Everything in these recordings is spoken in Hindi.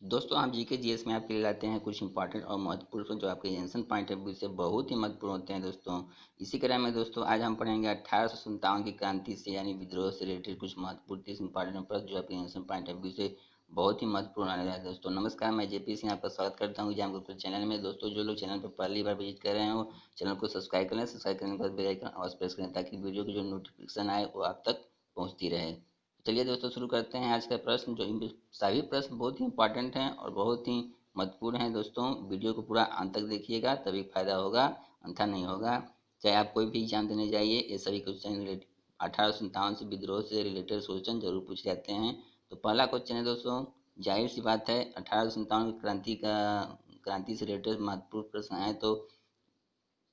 दोस्तों आप जीके जीएस में आपके लिए लाते हैं कुछ इंपॉर्टेंट और महत्वपूर्ण प्रश्न जो आपके एजेंशन पॉइंट ऑफ व्यू से बहुत ही महत्वपूर्ण होते हैं दोस्तों। इसी क्रम में दोस्तों आज हम पढ़ेंगे 1857 की क्रांति से यानी विद्रोह से रिलेटेड कुछ महत्वपूर्ण 30 इंपॉर्टेंट प्रश्न जो आपके एजेंशन पॉइंट ऑफ व्यू से बहुत ही महत्वपूर्ण आने वाला है। दोस्तों नमस्कार, मैं जेपी सिंह आपका स्वागत करता हूँ एग्जाम गुरुकुल चैनल में। दोस्तों जो लोग चैनल पर पहली बार विजिट कर रहे हो चैनल को सब्सक्राइब कर लें, सब्सक्राइब करने के बाद बेल आइकन अवश्य प्रेस करें ताकि वीडियो की जो नोटिफिकेशन आए वो आप तक पहुँचती रहे। चलिए दोस्तों शुरू करते हैं आज का प्रश्न। जो सभी प्रश्न बहुत ही इंपॉर्टेंट हैं और बहुत ही महत्वपूर्ण हैं। दोस्तों वीडियो को पूरा अंत तक देखिएगा तभी फायदा होगा, अन्यथा नहीं होगा। चाहे आप कोई भी एग्जाम देने जाइए, ये सभी क्वेश्चन रिलेटेड 1857 से विद्रोह से रिलेटेड क्वेश्चन जरूर पूछे जाते हैं। तो पहला क्वेश्चन है दोस्तों, जाहिर सी बात है 1857 की क्रांति से रिलेटेड महत्वपूर्ण प्रश्न है। तो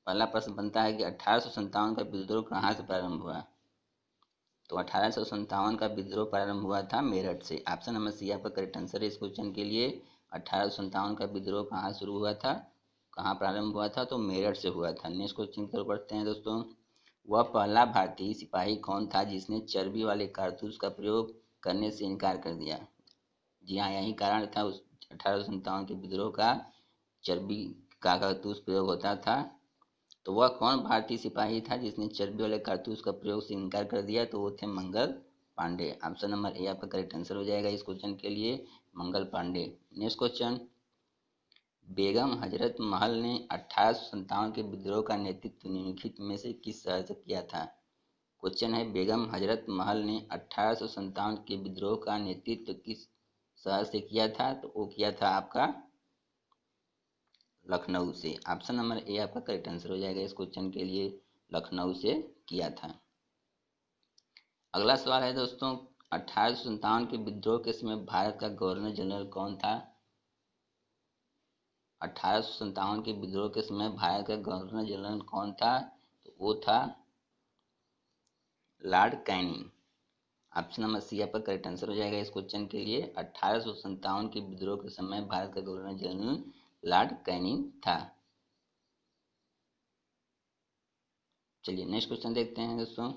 पहला प्रश्न बनता है कि 1857 का विद्रोह कहाँ से प्रारंभ हुआ। तो 1857 का विद्रोह प्रारंभ हुआ था मेरठ से। ऑप्शन नंबर सी आपका करेक्ट आंसर है इस क्वेश्चन के लिए। 1857 का विद्रोह कहाँ शुरू हुआ था, कहाँ प्रारंभ हुआ था, तो मेरठ से हुआ था। नेक्स्ट क्वेश्चन की तरफ बढ़ते हैं दोस्तों। वह पहला भारतीय सिपाही कौन था जिसने चर्बी वाले कारतूस का प्रयोग करने से इनकार कर दिया। जी हाँ, यही कारण था उस 1857 के विद्रोह का, चर्बी का कारतूस प्रयोग होता था। तो वह कौन भारतीय सिपाही था जिसने चर्बी वाले कारतूस का प्रयोग से इनकार कर दिया, तो वो थे Mangal Pandey. Option number A आपका करेक्ट आंसर हो जाएगा इस क्वेश्चन के लिए, मंगल पांडे। नेक्स्ट क्वेश्चन, बेगम हजरत महल ने 1857 के विद्रोह का नेतृत्व निम्नलिखित में से किस शहर से किया था। क्वेश्चन है, बेगम हजरत महल ने 1857 के विद्रोह का नेतृत्व किस शहर से किया था, तो वो किया था आपका लखनऊ से। ऑप्शन नंबर ए आपका करेक्ट आंसर हो जाएगा इस क्वेश्चन के लिए, लखनऊ से किया था। अगला सवाल है दोस्तों, 1857 के विद्रोह के समय भारत का गवर्नर जनरल कौन था। 1857 के विद्रोह के समय भारत का गवर्नर जनरल कौन था, तो वो था Lord Canning. Option number C आपका करेक्ट आंसर हो जाएगा इस क्वेश्चन के लिए। 1857 के विद्रोह के समय भारत का गवर्नर जनरल लॉर्ड कैनिंग था। चलिए नेक्स्ट क्वेश्चन देखते हैं दोस्तों।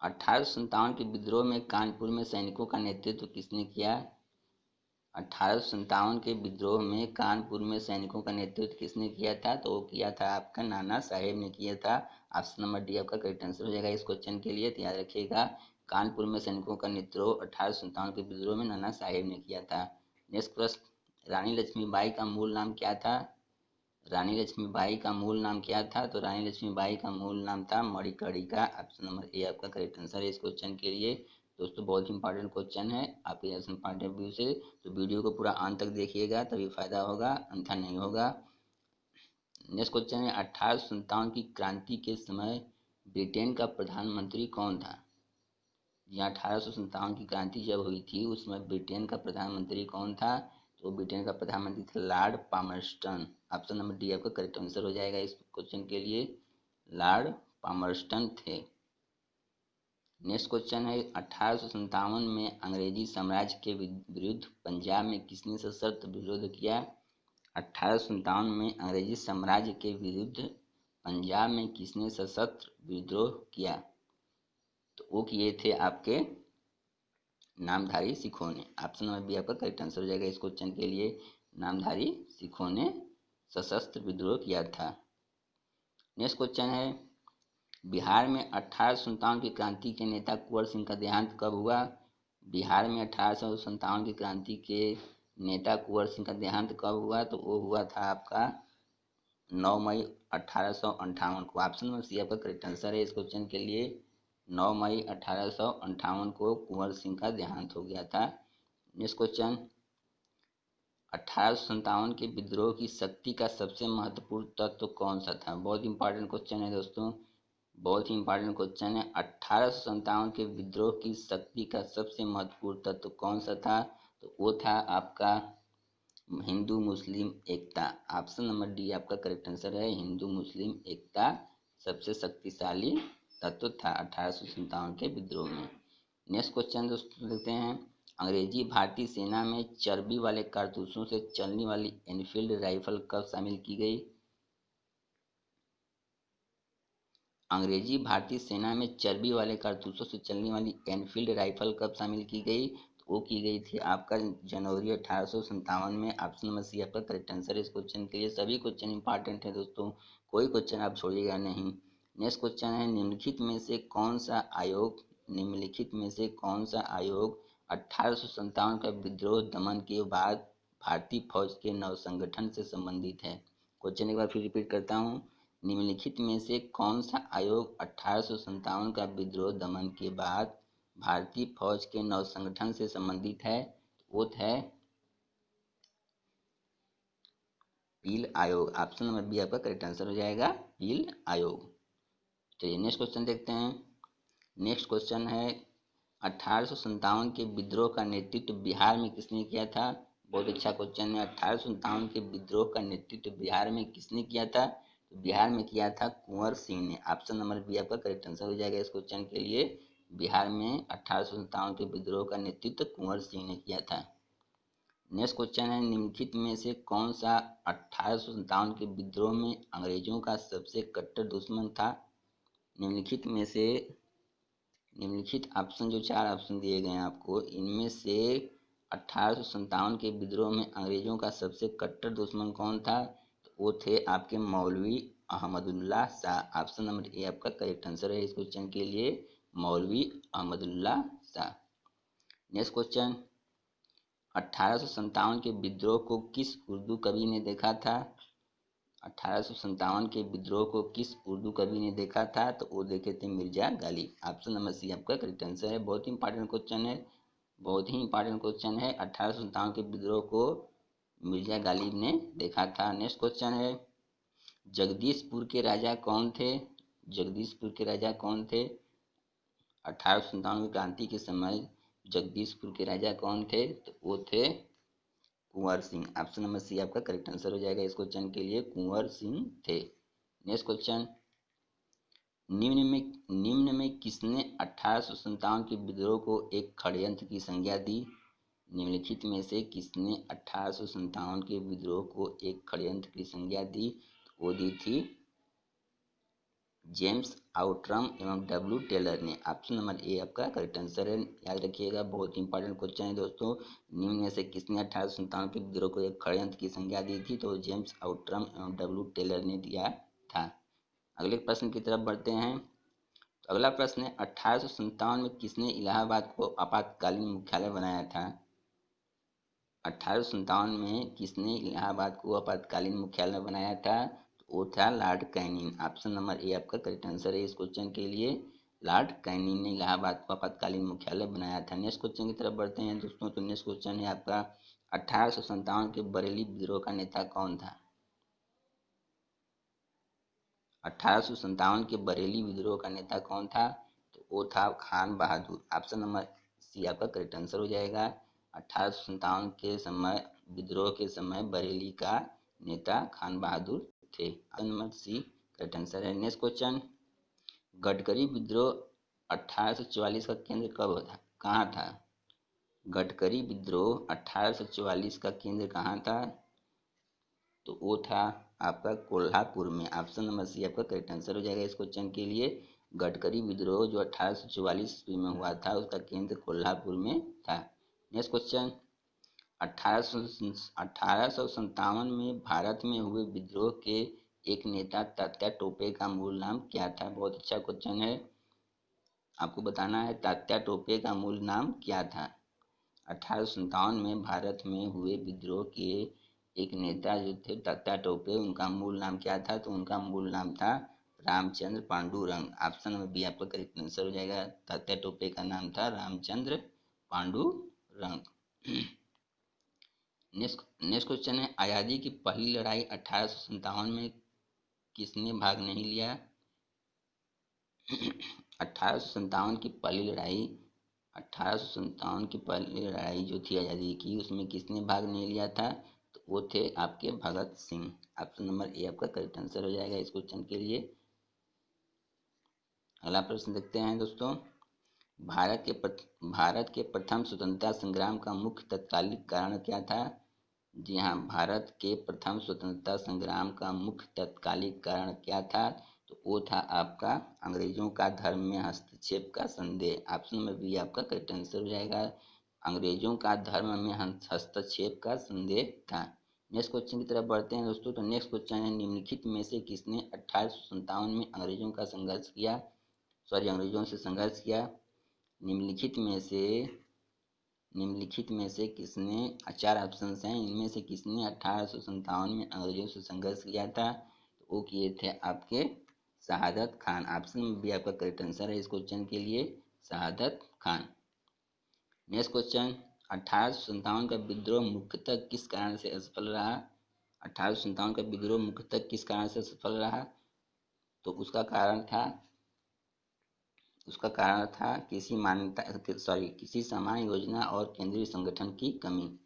1857 के विद्रोह में कानपुर में सैनिकों का नेतृत्व किसने किया। 1857 के विद्रोह में कानपुर में सैनिकों का नेतृत्व किसने किया था, तो वो किया था आपका नाना साहेब ने किया था। ऑप्शन नंबर डी आपका करेक्ट आंसर हो जाएगा इस क्वेश्चन के लिए। तो याद रखिएगा, कानपुर में सैनिकों का नेतृत्व 1857 के विद्रोह में नाना साहेब ने किया था। नेक्स्ट प्रश्न, रानी लक्ष्मीबाई का मूल नाम क्या था। रानी लक्ष्मीबाई का मूल नाम क्या था, तो रानी लक्ष्मीबाई का मूल नाम था मणिकर्णिका। ऑप्शन नंबर ए आपका करेक्ट आंसर है इस क्वेश्चन के लिए। दोस्तों बहुत इंपॉर्टेंट क्वेश्चन है आपके एजुकेशन पॉइंट ऑफ व्यू से, तो वीडियो को पूरा अंत तक देखिएगा तभी फायदा होगा, अन्यथा नहीं होगा। नेक्स्ट क्वेश्चन है, 1857 की क्रांति के समय ब्रिटेन का प्रधानमंत्री कौन था। यहाँ 1857 की क्रांति जब हुई थी उस समय ब्रिटेन का प्रधानमंत्री कौन था, तो ब्रिटेन का प्रधानमंत्री था Lord Palmerston. Option number D आपका करेक्ट आंसर हो जाएगा इस क्वेश्चन के लिए, लॉर्ड पामरस्टन थे। नेक्स्ट क्वेश्चन है, 1857 में अंग्रेजी साम्राज्य के विरुद्ध पंजाब में किसने सशर्त विरोध किया। 1857 में अंग्रेजी साम्राज्य के विरुद्ध पंजाब में किसने सशस्त्र विद्रोह किया, तो वो किए थे आपके नामधारी सिखों ने। ऑप्शन नंबर बी आपका करेक्ट आंसर हो जाएगा इस क्वेश्चन के लिए, नामधारी सिखों ने सशस्त्र विद्रोह किया था। नेक्स्ट क्वेश्चन है, बिहार में 1857 की क्रांति के नेता कुंवर सिंह का देहांत कब हुआ। बिहार में 1857 की क्रांति के नेता कुंवर सिंह का देहांत कब हुआ, तो वो हुआ था आपका 9 मई 1858 को। ऑप्शन नंबर सी आपका करेक्ट आंसर है इस क्वेश्चन के लिए, 9 मई 1858 को कुंवर सिंह का देहांत हो गया था। नेक्स्ट क्वेश्चन, 1857 के विद्रोह की शक्ति का सबसे महत्वपूर्ण तत्व कौन सा था। बहुत इंपॉर्टेंट क्वेश्चन है दोस्तों, बहुत ही इंपॉर्टेंट क्वेश्चन है। 1857 के विद्रोह की शक्ति का सबसे महत्वपूर्ण तत्व कौन सा था, तो वो था आपका हिंदू मुस्लिम एकता। ऑप्शन नंबर डी आपका करेक्ट आंसर है, हिंदू मुस्लिम एकता सबसे शक्तिशाली तत्व था 1857 के विद्रोह में। नेक्स्ट क्वेश्चन दोस्तों देखते हैं, अंग्रेजी भारतीय सेना में चर्बी वाले कारतूसों से चलने वाली एनफील्ड राइफल कब शामिल की गई। अंग्रेजी भारतीय सेना में चर्बी वाले कारतूसों से चलने वाली एनफील्ड राइफल कब शामिल की गई, वो की गई थी आपका जनवरी 1857 में। ऑप्शन नंबर सी आपका करेक्ट आंसर है इस क्वेश्चन के लिए। सभी क्वेश्चन इंपॉर्टेंट है दोस्तों, कोई क्वेश्चन आप छोड़िएगा नहीं। नेक्स्ट क्वेश्चन है, निम्नलिखित में से कौन सा आयोग 1857 का विद्रोह दमन के बाद भारतीय फौज के नवसंगठन से संबंधित है। क्वेश्चन एक बार फिर रिपीट करता हूँ, निम्नलिखित में से कौन सा आयोग 1857 का विद्रोह दमन के बाद भारतीय फौज के नवसंगठन से संबंधित है? वो है पील आयोग। ऑप्शन नंबर बी आपका करेक्ट आंसर हो जाएगा, पील आयोग। चलिए नेक्स्ट क्वेश्चन देखते हैं। नेक्स्ट क्वेश्चन है, 1857 के विद्रोह का नेतृत्व बिहार में किसने किया था? बहुत अच्छा क्वेश्चन है। 1857 के विद्रोह का नेतृत्व बिहार में किसने किया था? तो बिहार में किया था कुंवर सिंह ने। ऑप्शन नंबर बी आपका करेक्ट आंसर हो जाएगा इस क्वेश्चन के लिए। बिहार में 1857 के विद्रोह का नेतृत्व कुंवर सिंह ने किया था। नेक्स्ट क्वेश्चन है, निम्नलिखित में से कौन सा 1857 के विद्रोह में अंग्रेजों का सबसे कट्टर दुश्मन था? निम्नलिखित में से निम्नलिखित ऑप्शन जो 4 ऑप्शन दिए गए हैं आपको, इनमें से 1857 के विद्रोह में अंग्रेजों का सबसे कट्टर दुश्मन कौन था? तो वो थे आपके मौलवी Ahmadullah Shah. Option number A आपका करेक्ट आंसर है इस क्वेश्चन के लिए, मौलवी अहमदुल्ला शाह। नेक्स्ट क्वेश्चन, 1857 के विद्रोह को किस उर्दू कवि ने देखा था? 1857 के विद्रोह को किस उर्दू कवि ने देखा था? तो वो देखे थे Mirza Ghalib. Option number C आपका करेक्ट आंसर है। बहुत ही इंपॉर्टेंट क्वेश्चन है, बहुत ही इंपॉर्टेंट क्वेश्चन है। 1857 के विद्रोह को मिर्जा गालिब ने देखा था। नेक्स्ट क्वेश्चन है, जगदीशपुर के राजा कौन थे? जगदीशपुर के राजा कौन थे? 1857 की क्रांति के समय जगदीशपुर के राजा कौन थे? तो वो थे Kunwar Singh. Option number C आपका करेक्ट आंसर हो जाएगा इस क्वेश्चन के लिए, कुंवर सिंह थे। नेक्स्ट क्वेश्चन, निम्न में किसने 1857 के विद्रोह को एक षड्यंत्र की संज्ञा दी? निम्नलिखित में से किसने 1857 के विद्रोह को एक षड्यंत्र की संज्ञा दी? तो वो दी थी जेम्स आउटरम एवं डब्ल्यू टेलर ने। ऑप्शन नंबर ए आपका करेक्ट आंसर है, याद रखिएगा, बहुत इंपॉर्टेंट क्वेश्चन है दोस्तों। निम्न में से किसने 1857 के विद्रोह को एक षड्यंत्र की संज्ञा दी थी? तो जेम्स आउटरम एवं डब्ल्यू टेलर ने दिया था। अगले प्रश्न की तरफ बढ़ते हैं। तो अगला प्रश्न है, 1857 में किसने इलाहाबाद को आपातकालीन मुख्यालय बनाया था? 1857 में किसने इलाहाबाद को आपातकालीन मुख्यालय बनाया था? तो वो था Lord Canning. Option number A आपका करेक्ट आंसर है इस क्वेश्चन के लिए, लॉर्ड कैनिंग ने इलाहाबाद को आपातकालीन मुख्यालय बनाया था। नेक्स्ट क्वेश्चन की तरफ बढ़ते हैं दोस्तों। तो नेक्स्ट क्वेश्चन है आपका, 1857 के बरेली विद्रोह का नेता कौन था? 1857 के बरेली विद्रोह का नेता कौन था? तो वो था खान बहादुर। ऑप्शन नंबर सी आपका करेक्ट आंसर हो जाएगा। 1857 के समय विद्रोह के समय बरेली का नेता खान बहादुर थे। Option number C correct answer है। नेक्स्ट क्वेश्चन, गडकरी विद्रोह 1844 का केंद्र कब था, कहाँ था? गडकरी विद्रोह 1844 का केंद्र कहाँ था? तो वो था आपका कोल्हापुर में। ऑप्शन नंबर सी आपका करेक्ट आंसर हो जाएगा इस क्वेश्चन के लिए। गडकरी विद्रोह जो 1844 ईस्वी में हुआ था, उसका केंद्र कोल्हापुर में था। नेक्स्ट क्वेश्चन, 1857 में भारत में हुए विद्रोह के एक नेता तात्या टोपे का मूल नाम क्या था? बहुत अच्छा क्वेश्चन है, आपको बताना है तात्या टोपे का मूल नाम क्या था। 1857 में भारत में हुए विद्रोह के एक नेता जो थे तात्या टोपे, उनका मूल नाम क्या था? तो उनका मूल नाम था Ramchandra Pandurang. Option number B आपका करेक्ट आंसर हो जाएगा। तात्या टोपे का नाम था रामचंद्र पांडुरंग। नेक्स्ट क्वेश्चन है, आज़ादी की पहली लड़ाई 1857 में किसने भाग नहीं लिया? 1857 की पहली लड़ाई 1857 की पहली लड़ाई जो थी आज़ादी की, उसमें किसने भाग नहीं लिया था? तो वो थे आपके Bhagat Singh. Option number A आपका करेक्ट आंसर हो जाएगा इस क्वेश्चन के लिए। अगला प्रश्न देखते हैं दोस्तों। भारत के प्रथम स्वतंत्रता संग्राम का मुख्य तत्कालिक कारण क्या था? जी हाँ, भारत के प्रथम स्वतंत्रता संग्राम का मुख्य तत्कालिक कारण क्या था? तो वो था आपका अंग्रेजों का धर्म में हस्तक्षेप का संदेह। ऑप्शन नंबर बी आपका करेक्ट आंसर हो जाएगा। अंग्रेजों का धर्म में हस्तक्षेप का संदेह था। नेक्स्ट क्वेश्चन की तरफ बढ़ते हैं दोस्तों। तो नेक्स्ट क्वेश्चन है, निम्नलिखित में से किसने 1857 में अंग्रेजों से संघर्ष किया। निम्नलिखित में से किसने, चार ऑप्शन हैं, इनमें से किसने 1857 में अंग्रेजों से संघर्ष किया था। तो वो किए थे आपके शहादत खान। ऑप्शन बी आपका करेक्ट आंसर है इस क्वेश्चन के लिए, शहादत खान। नेक्स्ट क्वेश्चन, 1857 का विद्रोह मुख्यतः किस कारण से असफल रहा। 1857 का विद्रोह मुख्यतः किस कारण से असफल रहा। तो उसका कारण था किसी सामान्य योजना और केंद्रीय संगठन की कमी।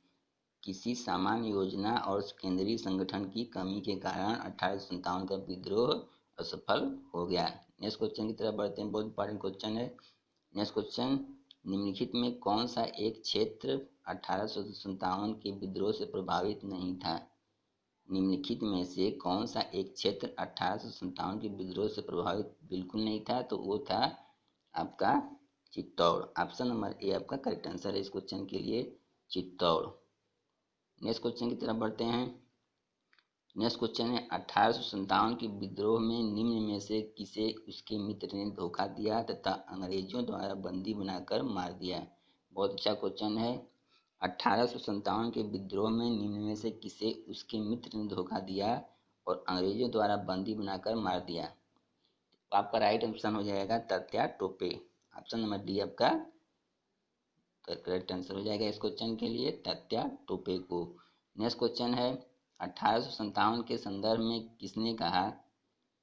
किसी सामान्य योजना और केंद्रीय संगठन की कमी के कारण 1857 का विद्रोह असफल हो गया। नेक्स्ट क्वेश्चन की तरफ बढ़ते हैं, बहुत इंपॉर्टेंट क्वेश्चन है। नेक्स्ट क्वेश्चन, निम्नलिखित में कौन सा एक क्षेत्र 1857 के विद्रोह से प्रभावित नहीं था। निम्नलिखित में से कौन सा एक क्षेत्र 1857 के विद्रोह से प्रभावित बिल्कुल नहीं था। तो वो था आपका चित्तौड़। ऑप्शन नंबर ए आपका करेक्ट आंसर है इस क्वेश्चन के लिए, चित्तौड़। नेक्स्ट क्वेश्चन की तरफ बढ़ते हैं। नेक्स्ट क्वेश्चन है, 1857 के विद्रोह में निम्न में से किसे उसके मित्र ने धोखा दिया तथा अंग्रेजों द्वारा बंदी बनाकर मार दिया। बहुत अच्छा क्वेश्चन है। 1857 के विद्रोह में निम्न में से किसे उसके मित्र ने धोखा दिया और अंग्रेजों द्वारा बंदी बनाकर मार दिया। तो आपका राइट ऑप्शन हो जाएगा Tatya Tope. Option number D आपका करेक्ट आंसर हो जाएगा इस क्वेश्चन के लिए, तात्या टोपे को। नेक्स्ट क्वेश्चन है, 1857 के संदर्भ में किसने कहा।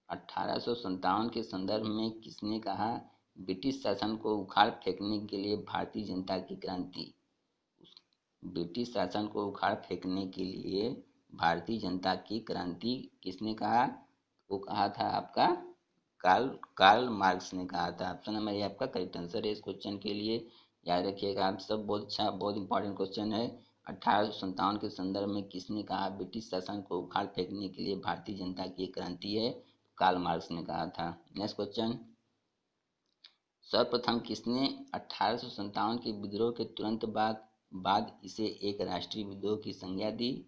1857 के संदर्भ में किसने कहा, ब्रिटिश शासन को उखाड़ फेंकने के लिए भारतीय जनता की क्रांति। ब्रिटिश शासन को उखाड़ फेंकने के लिए भारतीय जनता की क्रांति किसने कहा। वो कहा था आपका कार्ल मार्क्स ने कहा था। ऑप्शन नंबर ए आपका करेक्ट आंसर है इस क्वेश्चन के लिए, याद रखिएगा आप सब। बहुत अच्छा, बहुत इंपॉर्टेंट क्वेश्चन है। 1857 के संदर्भ में किसने कहा ब्रिटिश शासन को उखाड़ फेंकने के लिए भारतीय जनता की क्रांति है, कार्ल मार्क्स ने कहा था। नेक्स्ट क्वेश्चन, सर्वप्रथम किसने 1857 के विद्रोह के तुरंत बाद इसे एक राष्ट्रीय विद्रोह की संज्ञा दी।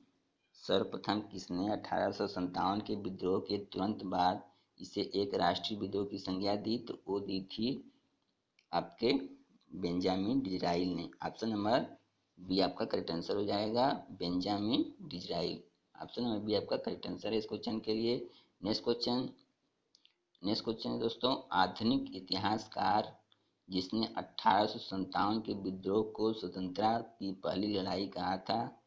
सर्वप्रथम किसने 1857 के विद्रोह के तुरंत बाद इसे एक राष्ट्रीय विद्रोह की संज्ञा दी। तो वो दी थी आपके बेंजामिन डिज़राइल ने। ऑप्शन नंबर बी आपका करेक्ट आंसर हो जाएगा, बेंजामिन डिज़राइल। ऑप्शन नंबर बी आपका करेक्ट आंसर है इस क्वेश्चन के लिए। नेक्स्ट क्वेश्चन है दोस्तों, आधुनिक इतिहासकार जिसने 1857 के विद्रोह को स्वतंत्रता की पहली लड़ाई कहा था।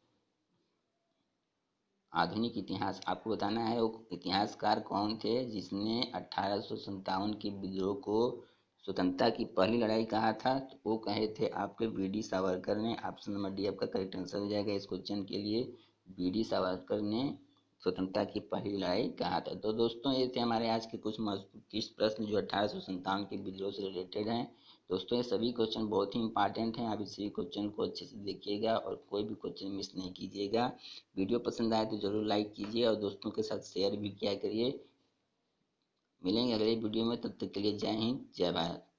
आधुनिक इतिहास आपको बताना है वो इतिहासकार कौन थे जिसने 1857 के विद्रोह को स्वतंत्रता की पहली लड़ाई कहा था। तो वो कहे थे आपके वी.डी. सावरकर ने। ऑप्शन नंबर डी आपका करेक्ट आंसर हो जाएगा इस क्वेश्चन के लिए, वी.डी. सावरकर ने स्वतंत्रता की पहली लड़ाई कहा था। तो दोस्तों ये थे हमारे आज के कुछ प्रश्न जो 1857 के विद्रोह से रिलेटेड हैं। दोस्तों ये सभी क्वेश्चन बहुत ही इंपॉर्टेंट हैं, आप इस सभी क्वेश्चन को अच्छे से देखिएगा और कोई भी क्वेश्चन मिस नहीं कीजिएगा। वीडियो पसंद आए तो ज़रूर लाइक कीजिए और दोस्तों के साथ शेयर भी किया करिए। मिलेंगे अगले वीडियो में, तब तक के लिए जय हिंद, जय भारत।